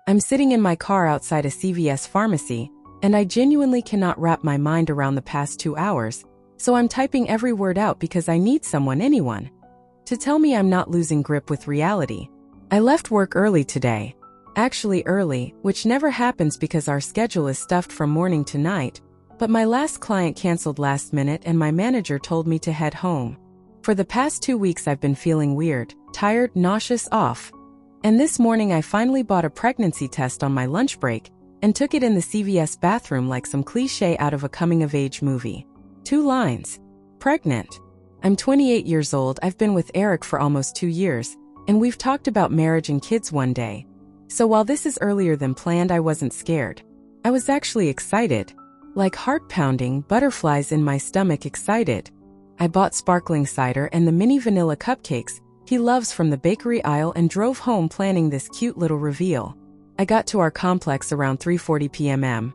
I'm sitting in my car outside a CVS pharmacy, and I genuinely cannot wrap my mind around the past 2 hours, so I'm typing every word out because I need anyone, to tell me I'm not losing grip with reality. I left work early today. Actually early, which never happens because our schedule is stuffed from morning to night, but my last client canceled last minute and my manager told me to head home. For the past 2 weeks I've been feeling weird, tired, nauseous, off. And this morning I finally bought a pregnancy test on my lunch break and took it in the CVS bathroom like some cliché out of a coming-of-age movie. 2 lines. Pregnant. I'm 28 years old, I've been with Eric for almost 2 years, and we've talked about marriage and kids one day. So while this is earlier than planned, I wasn't scared. I was actually excited. Like heart-pounding, butterflies in my stomach excited. I bought sparkling cider and the mini vanilla cupcakes he loves from the bakery aisle and drove home planning this cute little reveal. I got to our complex around 3:40 p.m.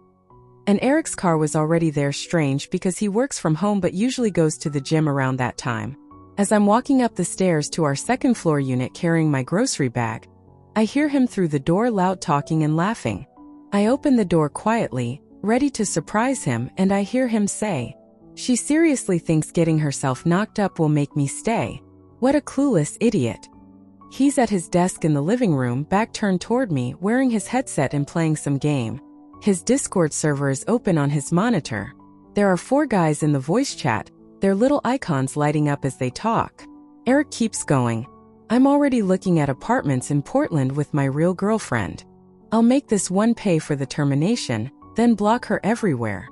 And Eric's car was already there, strange because he works from home but usually goes to the gym around that time. As I'm walking up the stairs to our second floor unit carrying my grocery bag, I hear him through the door loud talking and laughing. I open the door quietly, ready to surprise him, and I hear him say, "She seriously thinks getting herself knocked up will make me stay. What a clueless idiot." He's at his desk in the living room, back turned toward me, wearing his headset and playing some game. His Discord server is open on his monitor. There are 4 guys in the voice chat, their little icons lighting up as they talk. Eric keeps going. "I'm already looking at apartments in Portland with my real girlfriend. I'll make this one pay for the termination, then block her everywhere."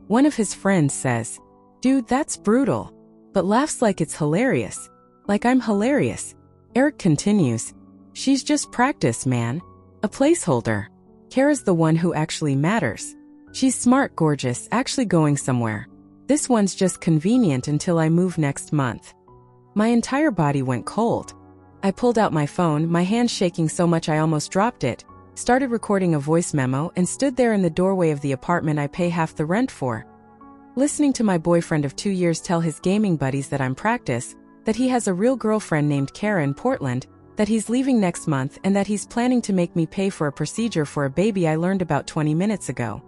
One of his friends says, "Dude, that's brutal," but laughs like it's hilarious. Like I'm hilarious. Eric continues, "She's just practice, man. A placeholder. Kara's the one who actually matters. She's smart, gorgeous, actually going somewhere. This one's just convenient until I move next month." My entire body went cold. I pulled out my phone, my hand shaking so much I almost dropped it, started recording a voice memo, and stood there in the doorway of the apartment I pay half the rent for, listening to my boyfriend of 2 years tell his gaming buddies that I'm practice, that he has a real girlfriend named Kara in Portland, that he's leaving next month, and that he's planning to make me pay for a procedure for a baby I learned about 20 minutes ago.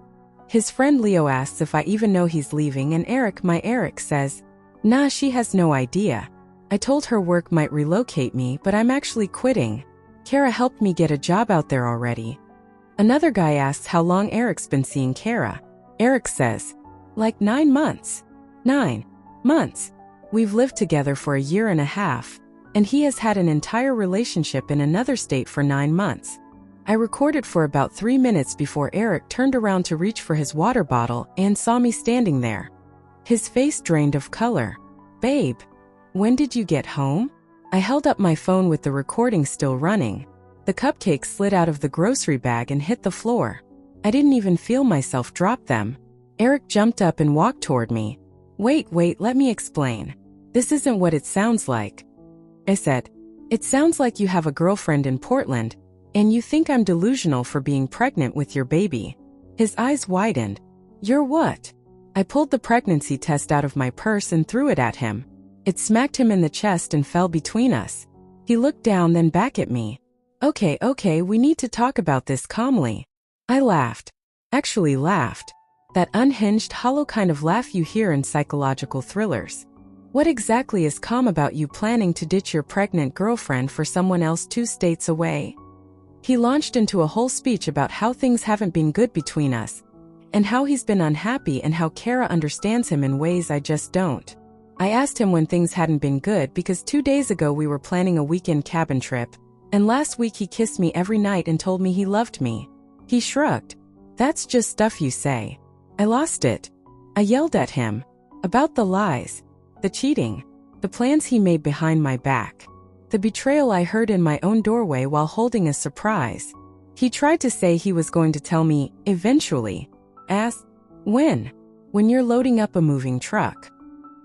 His friend Leo asks if I even know he's leaving, and Eric says, "Nah, she has no idea. I told her work might relocate me, but I'm actually quitting. Kara helped me get a job out there already." Another guy asks how long Eric's been seeing Kara. Eric says, "Like 9 months. 9 months. We've lived together for a year and a half, and he has had an entire relationship in another state for 9 months." I recorded for about 3 minutes before Eric turned around to reach for his water bottle and saw me standing there. His face drained of color. "Babe, when did you get home?" I held up my phone with the recording still running. The cupcakes slid out of the grocery bag and hit the floor. I didn't even feel myself drop them. Eric jumped up and walked toward me. Wait, let me explain. This isn't what it sounds like." I said, "It sounds like you have a girlfriend in Portland, and you think I'm delusional for being pregnant with your baby." His eyes widened. "You're what?" I pulled the pregnancy test out of my purse and threw it at him. It smacked him in the chest and fell between us. He looked down, then back at me. Okay, we need to talk about this calmly." I laughed. Actually laughed. That unhinged, hollow kind of laugh you hear in psychological thrillers. "What exactly is calm about you planning to ditch your pregnant girlfriend for someone else 2 states away?" He launched into a whole speech about how things haven't been good between us, and how he's been unhappy and how Kara understands him in ways I just don't. I asked him when things hadn't been good because 2 days ago we were planning a weekend cabin trip, and last week he kissed me every night and told me he loved me. He shrugged. "That's just stuff you say." I lost it. I yelled at him. About the lies. The cheating. The plans he made behind my back. The betrayal I heard in my own doorway while holding a surprise. He tried to say he was going to tell me, eventually. Asked, "When?" "When you're loading up a moving truck."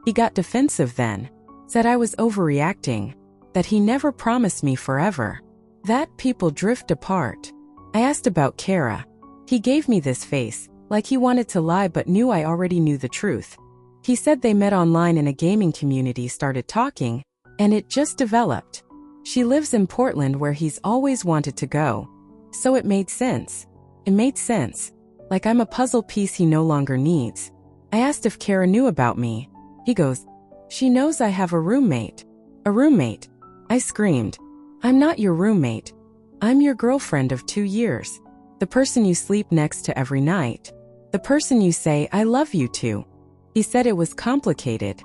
He got defensive then. Said I was overreacting. That he never promised me forever. That people drift apart. I asked about Kara. He gave me this face, like he wanted to lie but knew I already knew the truth. He said they met online in a gaming community, started talking, and it just developed. She lives in Portland where he's always wanted to go. So it made sense. It made sense. Like I'm a puzzle piece he no longer needs. I asked if Kara knew about me. He goes, "She knows I have a roommate." A roommate? I screamed. "I'm not your roommate. I'm your girlfriend of 2 years. The person you sleep next to every night. The person you say I love you to." He said it was complicated.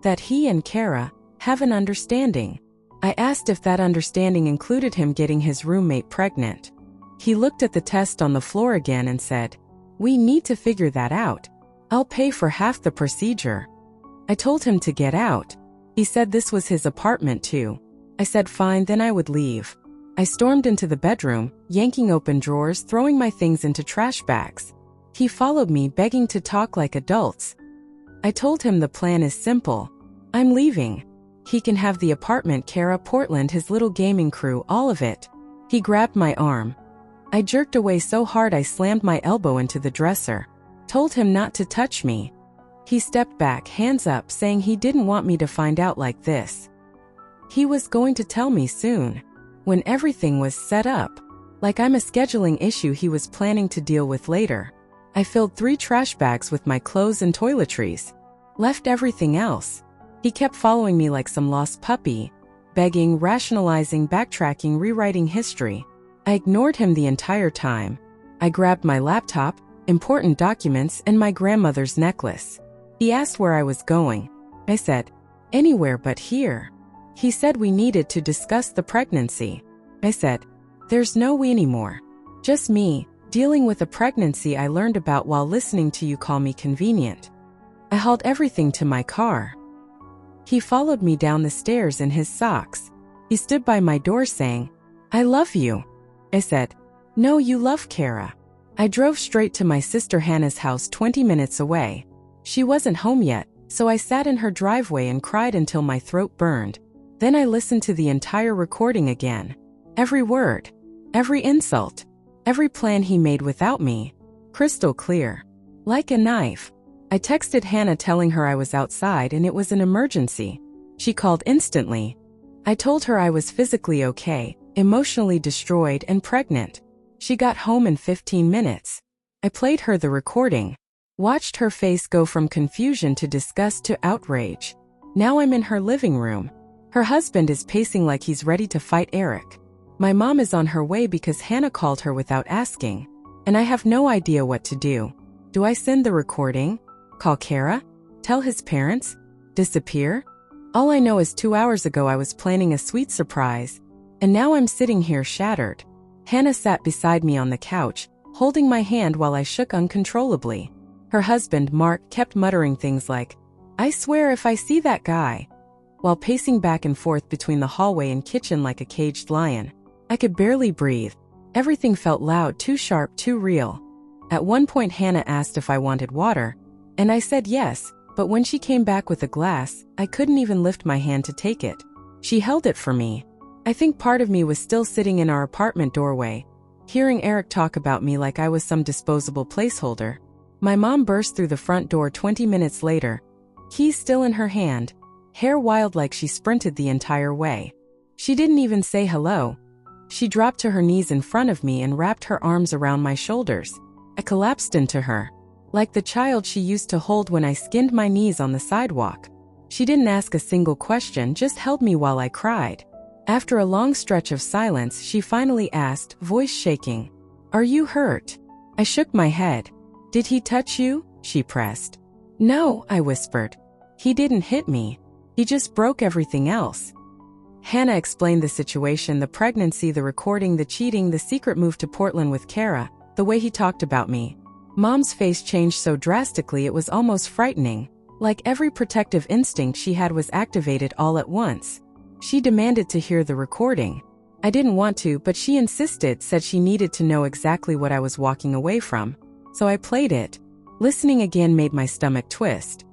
That he and Kara have an understanding. I asked if that understanding included him getting his roommate pregnant. He looked at the test on the floor again and said, "We need to figure that out. I'll pay for half the procedure." I told him to get out. He said this was his apartment too. I said fine, then I would leave. I stormed into the bedroom, yanking open drawers, throwing my things into trash bags. He followed me, begging to talk like adults. I told him the plan is simple. I'm leaving. He can have the apartment, Kara, Portland, his little gaming crew, all of it. He grabbed my arm. I jerked away so hard I slammed my elbow into the dresser. Told him not to touch me. He stepped back, hands up, saying he didn't want me to find out like this. He was going to tell me soon, when everything was set up. Like I'm a scheduling issue he was planning to deal with later. I filled 3 trash bags with my clothes and toiletries. Left everything else. He kept following me like some lost puppy, begging, rationalizing, backtracking, rewriting history. I ignored him the entire time. I grabbed my laptop, important documents, and my grandmother's necklace. He asked where I was going. I said, "Anywhere but here." He said we needed to discuss the pregnancy. I said, "There's no we anymore. Just me, dealing with a pregnancy I learned about while listening to you call me convenient." I hauled everything to my car. He followed me down the stairs in his socks. He stood by my door saying, "I love you." I said, "No, you love Kara." I drove straight to my sister Hannah's house 20 minutes away. She wasn't home yet, so I sat in her driveway and cried until my throat burned. Then I listened to the entire recording again. Every word, every insult, every plan he made without me. Crystal clear. Like a knife. I texted Hannah telling her I was outside and it was an emergency. She called instantly. I told her I was physically okay, emotionally destroyed, and pregnant. She got home in 15 minutes. I played her the recording. Watched her face go from confusion to disgust to outrage. Now I'm in her living room. Her husband is pacing like he's ready to fight Eric. My mom is on her way because Hannah called her without asking. And I have no idea what to do. Do I send the recording? Call Kara? Tell his parents? Disappear? All I know is 2 hours ago I was planning a sweet surprise. And now I'm sitting here shattered. Hannah sat beside me on the couch, holding my hand while I shook uncontrollably. Her husband, Mark, kept muttering things like, "I swear if I see that guy," while pacing back and forth between the hallway and kitchen like a caged lion. I could barely breathe. Everything felt loud, too sharp, too real. At one point Hannah asked if I wanted water, and I said yes, but when she came back with a glass, I couldn't even lift my hand to take it. She held it for me. I think part of me was still sitting in our apartment doorway, hearing Eric talk about me like I was some disposable placeholder. My mom burst through the front door 20 minutes later, keys still in her hand, hair wild like she sprinted the entire way. She didn't even say hello. She dropped to her knees in front of me and wrapped her arms around my shoulders. I collapsed into her, like the child she used to hold when I skinned my knees on the sidewalk. She didn't ask a single question, just held me while I cried. After a long stretch of silence, she finally asked, voice shaking, "Are you hurt?" I shook my head. "Did he touch you?" she pressed. "No," I whispered. "He didn't hit me. He just broke everything else." Hannah explained the situation, the pregnancy, the recording, the cheating, the secret move to Portland with Kara, the way he talked about me. Mom's face changed so drastically it was almost frightening, like every protective instinct she had was activated all at once. She demanded to hear the recording. I didn't want to, but she insisted, said she needed to know exactly what I was walking away from. So I played it. Listening again made my stomach twist.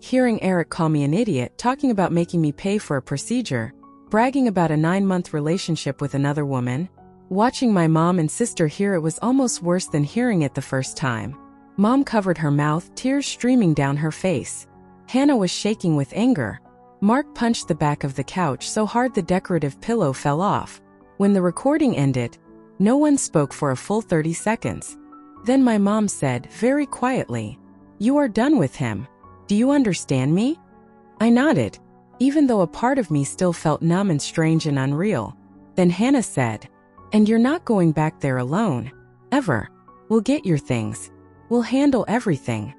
Hearing Eric call me an idiot, talking about making me pay for a procedure, bragging about a 9-month relationship with another woman. Watching my mom and sister hear it was almost worse than hearing it the first time. Mom covered her mouth, tears streaming down her face. Hannah was shaking with anger. Mark punched the back of the couch so hard the decorative pillow fell off. When the recording ended, No one spoke for a full 30 seconds. Then my mom said, very quietly, "You are done with him. Do you understand me?" I nodded, even though a part of me still felt numb and strange and unreal. Then Hannah said, "And you're not going back there alone. Ever. We'll get your things. We'll handle everything."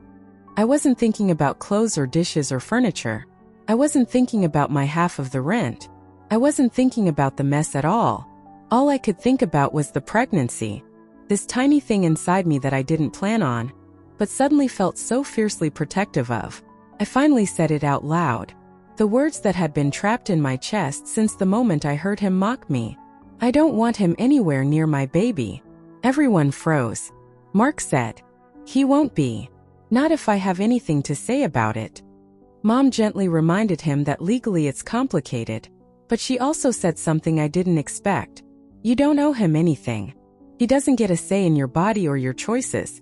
I wasn't thinking about clothes or dishes or furniture. I wasn't thinking about my half of the rent. I wasn't thinking about the mess at all. All I could think about was the pregnancy. This tiny thing inside me that I didn't plan on, but suddenly felt so fiercely protective of. I finally said it out loud. The words that had been trapped in my chest since the moment I heard him mock me. "I don't want him anywhere near my baby." Everyone froze. Mark said, "He won't be. Not if I have anything to say about it." Mom gently reminded him that legally it's complicated, but she also said something I didn't expect. "You don't owe him anything. He doesn't get a say in your body or your choices."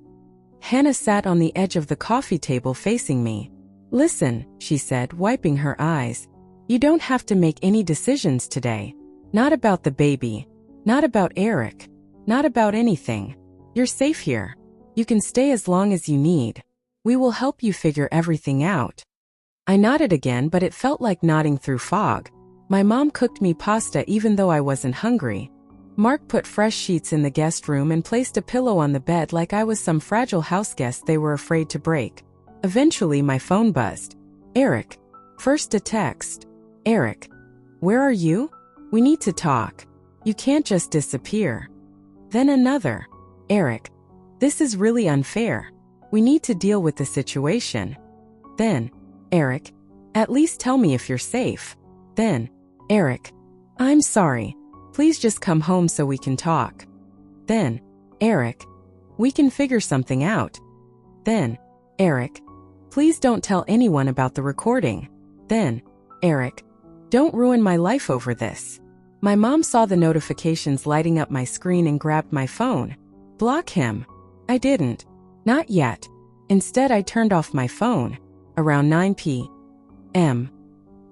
Hannah sat on the edge of the coffee table facing me. "Listen," she said, wiping her eyes. "You don't have to make any decisions today. Not about the baby. Not about Eric. Not about anything. You're safe here. You can stay as long as you need. We will help you figure everything out." I nodded again, but it felt like nodding through fog. My mom cooked me pasta even though I wasn't hungry. Mark put fresh sheets in the guest room and placed a pillow on the bed like I was some fragile houseguest they were afraid to break. Eventually my phone buzzed. "Eric." First a text. "Eric, where are you? We need to talk. You can't just disappear." Then another. "Eric, this is really unfair. We need to deal with the situation." Then, "Eric, at least tell me if you're safe." Then, "Eric, I'm sorry. Please just come home so we can talk." Then, "Eric, we can figure something out." Then, "Eric, please don't tell anyone about the recording." Then, "Eric, don't ruin my life over this." My mom saw the notifications lighting up my screen and grabbed my phone. "Block him." I didn't. Not yet. Instead, I turned off my phone. Around 9 p.m.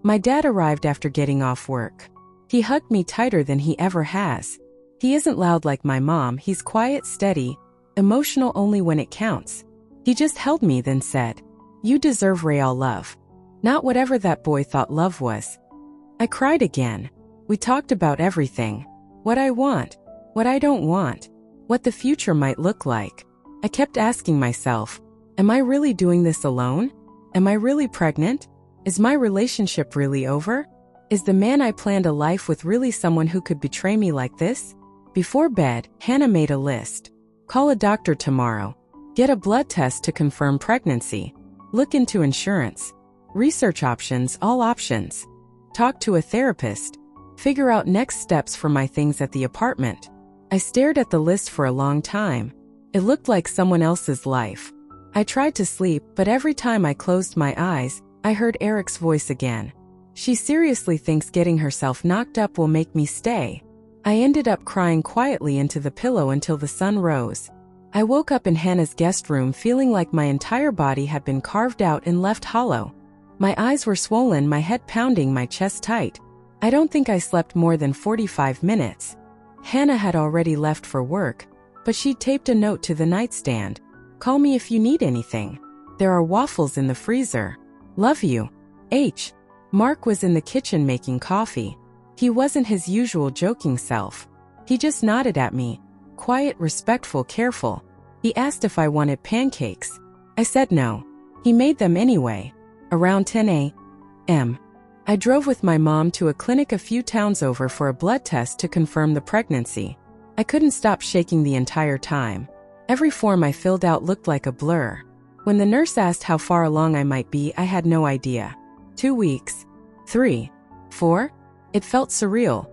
My dad arrived after getting off work. He hugged me tighter than he ever has. He isn't loud like my mom, he's quiet, steady, emotional only when it counts. He just held me, then said, "You deserve real love. Not whatever that boy thought love was." I cried again. We talked about everything. What I want, what I don't want, what the future might look like. I kept asking myself, am I really doing this alone? Am I really pregnant? Is my relationship really over? Is the man I planned a life with really someone who could betray me like this? Before bed, Hannah made a list. Call a doctor tomorrow. Get a blood test to confirm pregnancy. Look into insurance. Research options, all options. Talk to a therapist. Figure out next steps for my things at the apartment. I stared at the list for a long time. It looked like someone else's life. I tried to sleep, but every time I closed my eyes, I heard Eric's voice again. She seriously thinks getting herself knocked up will make me stay. I ended up crying quietly into the pillow until the sun rose. I woke up in Hannah's guest room feeling like my entire body had been carved out and left hollow. My eyes were swollen, my head pounding, my chest tight. I don't think I slept more than 45 minutes. Hannah had already left for work, but she'd taped a note to the nightstand. "Call me if you need anything. There are waffles in the freezer. Love you. H." Mark was in the kitchen making coffee. He wasn't his usual joking self. He just nodded at me. Quiet, respectful, careful. He asked if I wanted pancakes. I said no. He made them anyway. Around 10 a.m. I drove with my mom to a clinic a few towns over for a blood test to confirm the pregnancy. I couldn't stop shaking the entire time. Every form I filled out looked like a blur. When the nurse asked how far along I might be, I had no idea. 2 weeks. 3. 4. It felt surreal.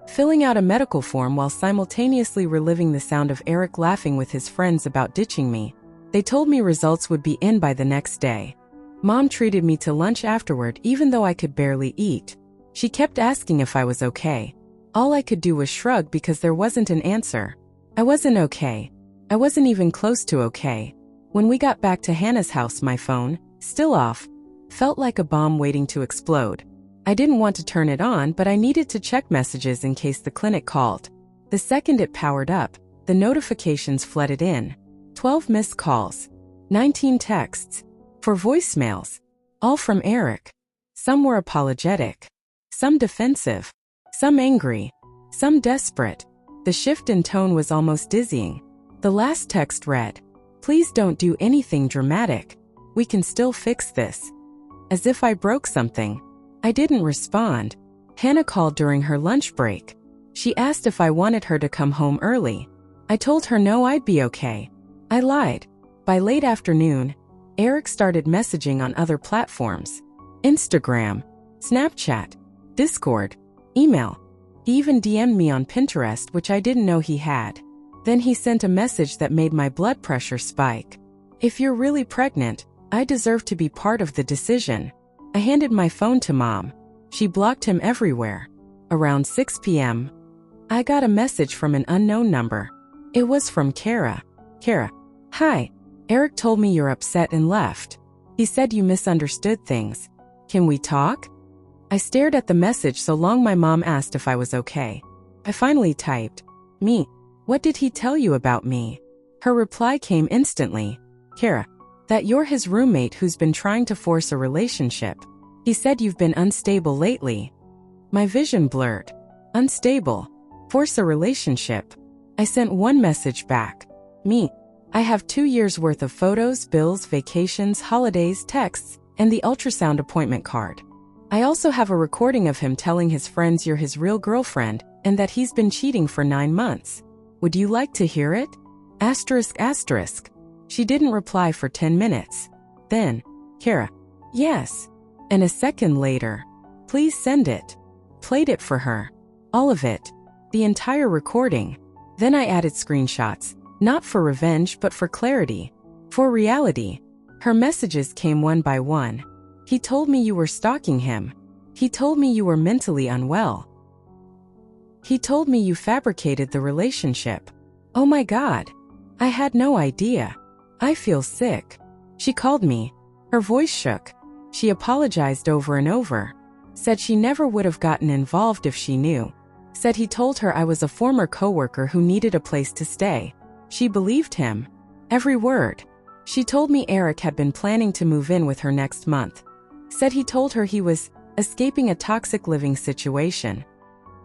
Filling out a medical form while simultaneously reliving the sound of Eric laughing with his friends about ditching me. They told me results would be in by the next day. Mom treated me to lunch afterward even though I could barely eat. She kept asking if I was okay. All I could do was shrug because there wasn't an answer. I wasn't okay. I wasn't even close to okay. When we got back to Hannah's house, my phone, still off, felt like a bomb waiting to explode. I didn't want to turn it on, but I needed to check messages in case the clinic called. The second it powered up, the notifications flooded in. 12 missed calls, 19 texts, 4 voicemails, all from Eric. Some were apologetic, some defensive, some angry, some desperate. The shift in tone was almost dizzying. The last text read, "Please don't do anything dramatic. We can still fix this." As if I broke something. I didn't respond. Hannah called during her lunch break. She asked if I wanted her to come home early. I told her no, I'd be okay. I lied. By late afternoon, Eric started messaging on other platforms. Instagram, Snapchat, Discord, email. He even DM'd me on Pinterest, which I didn't know he had. Then he sent a message that made my blood pressure spike. "If you're really pregnant, I deserve to be part of the decision." I handed my phone to Mom. She blocked him everywhere. Around 6 p.m., I got a message from an unknown number. It was from Kara. "Kara, hi. Eric told me you're upset and left. He said you misunderstood things. Can we talk?" I stared at the message so long my mom asked if I was okay. I finally typed, "Me. What did he tell you about me?" Her reply came instantly. "Kara, that you're his roommate who's been trying to force a relationship. He said you've been unstable lately." My vision blurred. Unstable. Force a relationship. I sent one message back. "Me. I have 2 years worth of photos, bills, vacations, holidays, texts, and the ultrasound appointment card. I also have a recording of him telling his friends you're his real girlfriend and that he's been cheating for 9 months. Would you like to hear it?" ***. She didn't reply for 10 minutes. Then, "Kara, yes." And a second later, "Please send it." Played it for her. All of it. The entire recording. Then I added screenshots, not for revenge but for clarity. For reality. Her messages came one by one. "He told me you were stalking him. He told me you were mentally unwell. He told me you fabricated the relationship. Oh my God. I had no idea. I feel sick." She called me. Her voice shook. She apologized over and over. Said she never would have gotten involved if she knew. Said he told her I was a former coworker who needed a place to stay. She believed him. Every word. She told me Eric had been planning to move in with her next month. Said he told her he was escaping a toxic living situation.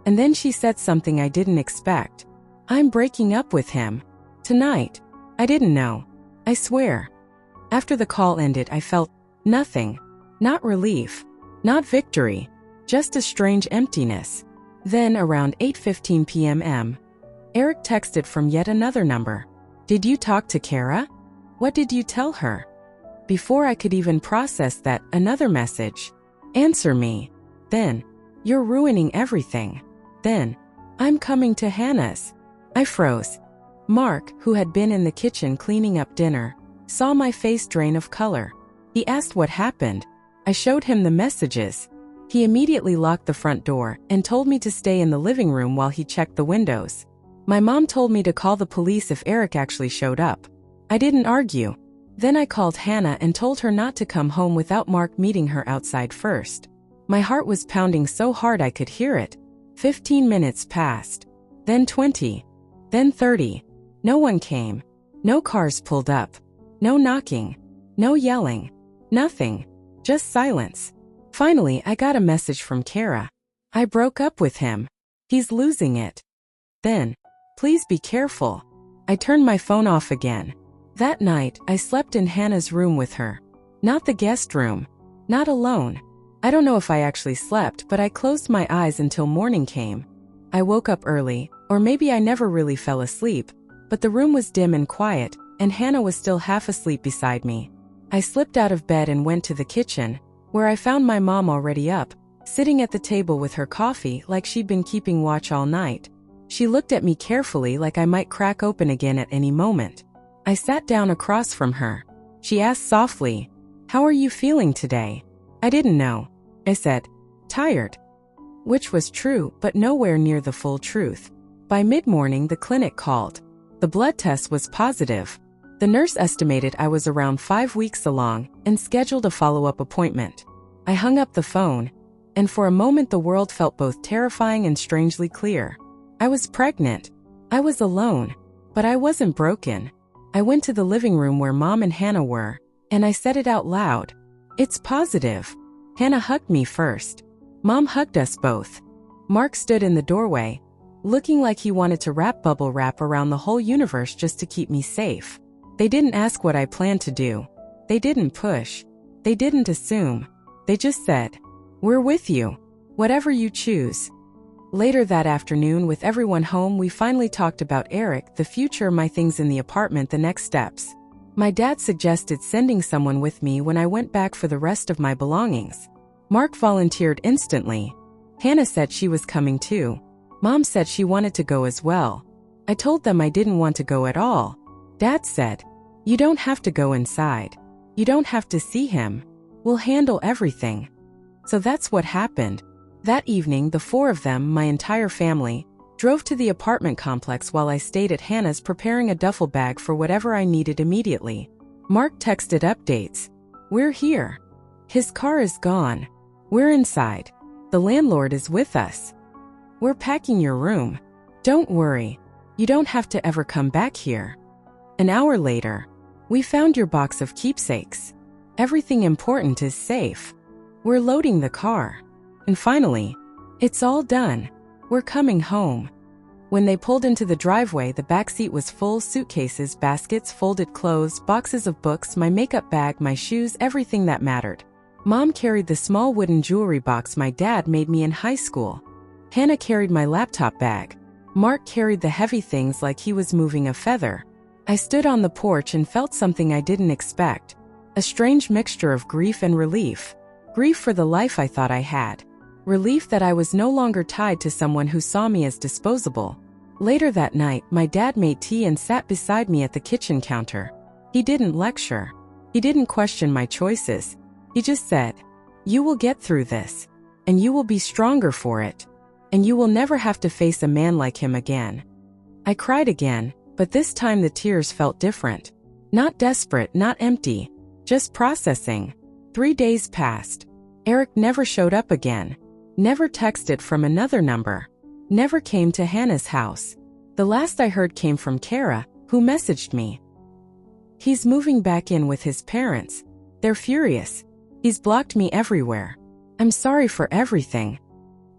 And then she said something I didn't expect. "I'm breaking up with him. Tonight." I didn't know. I swear. After the call ended, I felt nothing. Not relief. Not victory. Just a strange emptiness. Then, around 8:15 p.m., Eric texted from yet another number. "Did you talk to Kara? What did you tell her?" Before I could even process that, another message. "Answer me." Then, "You're ruining everything." Then, "I'm coming to Hannah's." I froze. Mark, who had been in the kitchen cleaning up dinner, saw my face drain of color. He asked what happened. I showed him the messages. He immediately locked the front door and told me to stay in the living room while he checked the windows. My mom told me to call the police if Eric actually showed up. I didn't argue. Then I called Hannah and told her not to come home without Mark meeting her outside first. My heart was pounding so hard I could hear it. 15 minutes passed. Then 20. Then 30. No one came. No cars pulled up. No knocking. No yelling. Nothing. Just silence. Finally, I got a message from Kara. "I broke up with him. He's losing it." Then, "Please be careful." I turned my phone off again. That night, I slept in Hannah's room with her. Not the guest room. Not alone. I don't know if I actually slept, but I closed my eyes until morning came. I woke up early, or maybe I never really fell asleep, but the room was dim and quiet, and Hannah was still half asleep beside me. I slipped out of bed and went to the kitchen, where I found my mom already up, sitting at the table with her coffee like she'd been keeping watch all night. She looked at me carefully like I might crack open again at any moment. I sat down across from her. She asked softly, "How are you feeling today?" I didn't know. I said, "Tired." Which was true, but nowhere near the full truth. By mid-morning, the clinic called. The blood test was positive. The nurse estimated I was around 5 weeks along and scheduled a follow-up appointment. I hung up the phone, and for a moment the world felt both terrifying and strangely clear. I was pregnant. I was alone, but I wasn't broken. I went to the living room where Mom and Hannah were, and I said it out loud. It's positive. Hannah hugged me first. Mom hugged us both. Mark stood in the doorway, looking like he wanted to wrap bubble wrap around the whole universe just to keep me safe. They didn't ask what I planned to do. They didn't push. They didn't assume. They just said, "We're with you. Whatever you choose." Later that afternoon, with everyone home, we finally talked about Eric, the future, my things in the apartment, the next steps. My dad suggested sending someone with me when I went back for the rest of my belongings. Mark volunteered instantly. Hannah said she was coming too. Mom said she wanted to go as well. I told them I didn't want to go at all. Dad said, "You don't have to go inside. You don't have to see him. We'll handle everything." So that's what happened. That evening, the four of them, my entire family, drove to the apartment complex while I stayed at Hannah's preparing a duffel bag for whatever I needed immediately. Mark texted updates. "We're here. His car is gone. We're inside. The landlord is with us. We're packing your room. Don't worry. You don't have to ever come back here." An hour later, "We found your box of keepsakes. Everything important is safe. We're loading the car. And finally, it's all done. We're coming home." When they pulled into the driveway, the backseat was full: suitcases, baskets, folded clothes, boxes of books, my makeup bag, my shoes, everything that mattered. Mom carried the small wooden jewelry box my dad made me in high school. Hannah carried my laptop bag. Mark carried the heavy things like he was moving a feather. I stood on the porch and felt something I didn't expect. A strange mixture of grief and relief. Grief for the life I thought I had. Relief that I was no longer tied to someone who saw me as disposable. Later that night, my dad made tea and sat beside me at the kitchen counter. He didn't lecture. He didn't question my choices. He just said, "You will get through this. And you will be stronger for it. And you will never have to face a man like him again." I cried again, but this time the tears felt different. Not desperate, not empty. Just processing. 3 days passed. Eric never showed up again. Never texted from another number. Never came to Hannah's house. The last I heard came from Kara, who messaged me. "He's moving back in with his parents. They're furious. He's blocked me everywhere. I'm sorry for everything."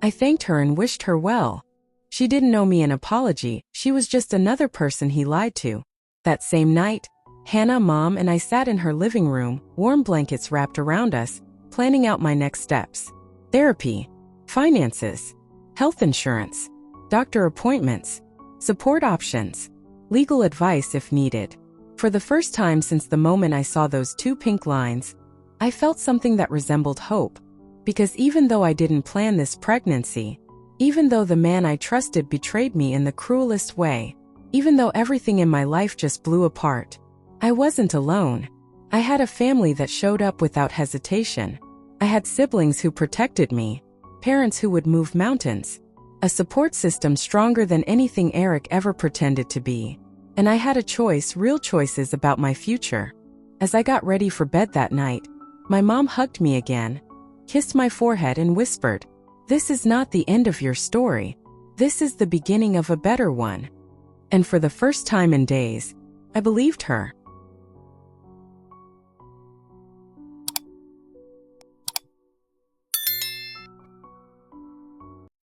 I thanked her and wished her well. She didn't owe me an apology. She was just another person he lied to. That same night, Hannah, Mom, and I sat in her living room, warm blankets wrapped around us, planning out my next steps. Therapy. Finances. Health insurance. Doctor appointments. Support options. Legal advice if needed. For the first time since the moment I saw those 2 pink lines, I felt something that resembled hope. Because even though I didn't plan this pregnancy, even though the man I trusted betrayed me in the cruelest way, even though everything in my life just blew apart, I wasn't alone. I had a family that showed up without hesitation. I had siblings who protected me, parents who would move mountains, a support system stronger than anything Eric ever pretended to be. And I had a choice, real choices about my future. As I got ready for bed that night, my mom hugged me again, kissed my forehead and whispered, "This is not the end of your story. This is the beginning of a better one." And for the first time in days, I believed her.